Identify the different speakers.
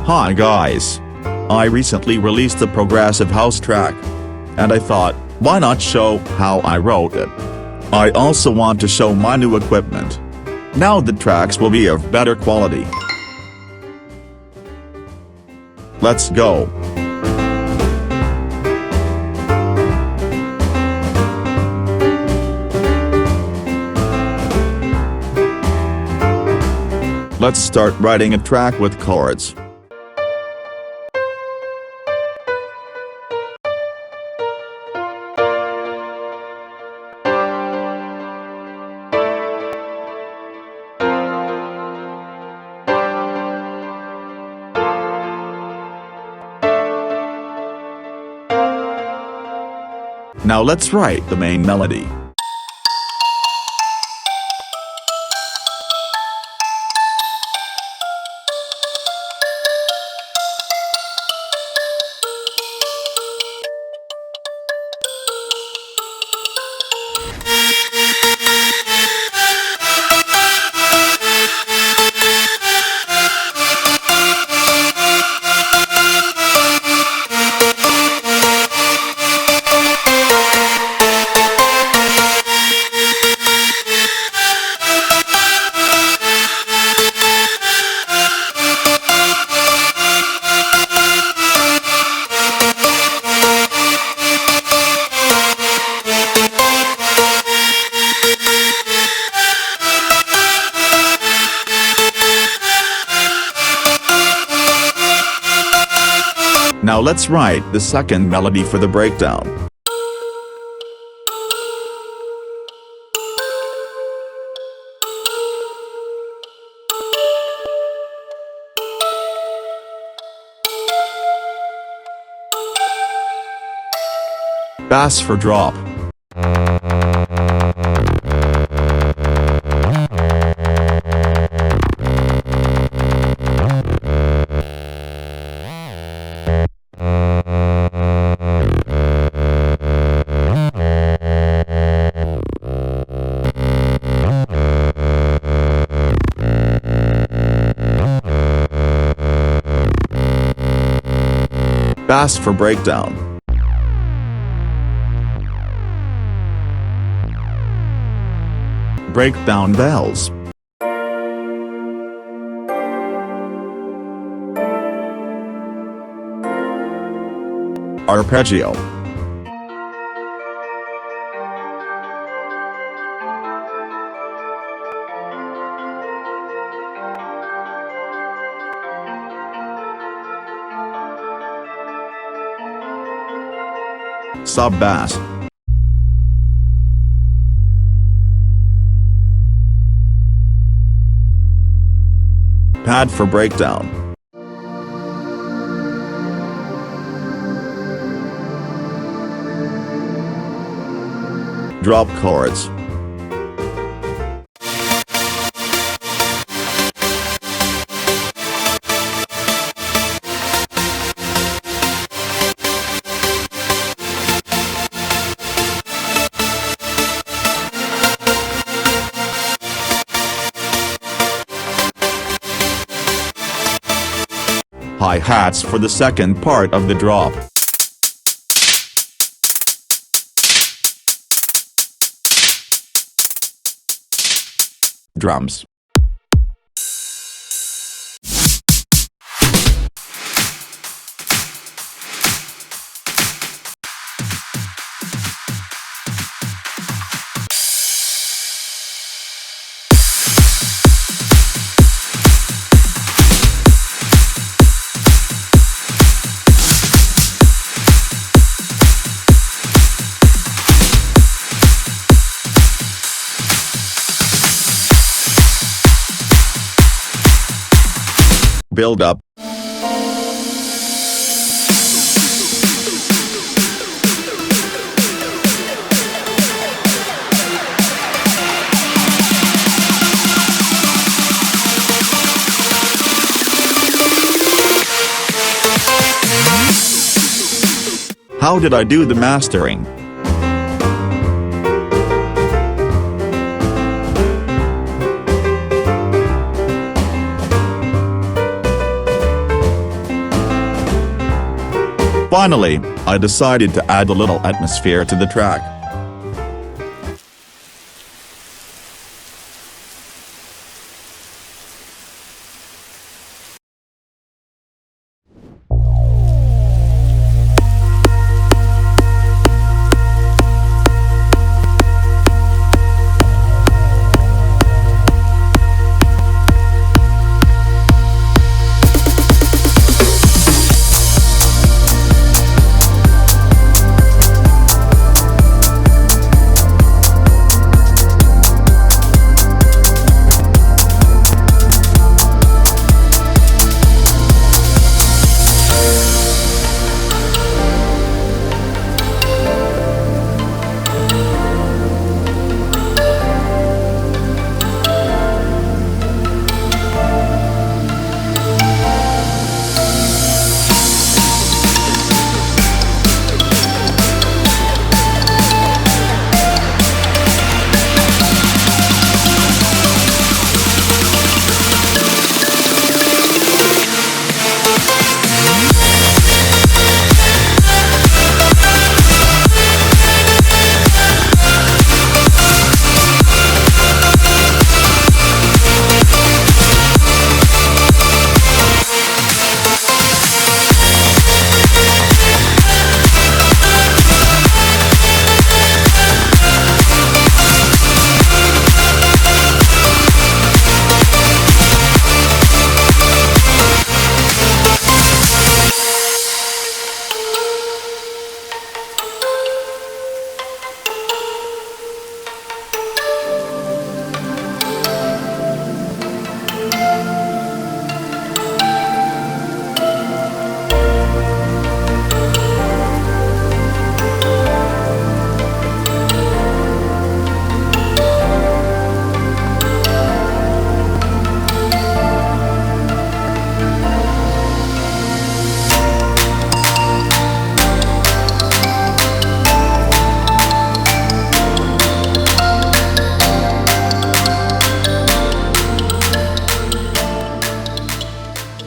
Speaker 1: Hi guys! I recently released a progressive house track. And I thought, why not show how I wrote it? I also want to show my new equipment. Now the tracks will be of better quality. Let's go. Let's start writing a track with chords. Now let's write the main melody. Now let's write the second melody for the breakdown. Bass for drop. Bass for breakdown. Breakdown bells. Arpeggio. Sub-bass. Pad for breakdown. Drop chords. Hi-hats for the second part of the drop. Drums. Build up. How did I do the mastering? Finally, I decided to add a little atmosphere to the track.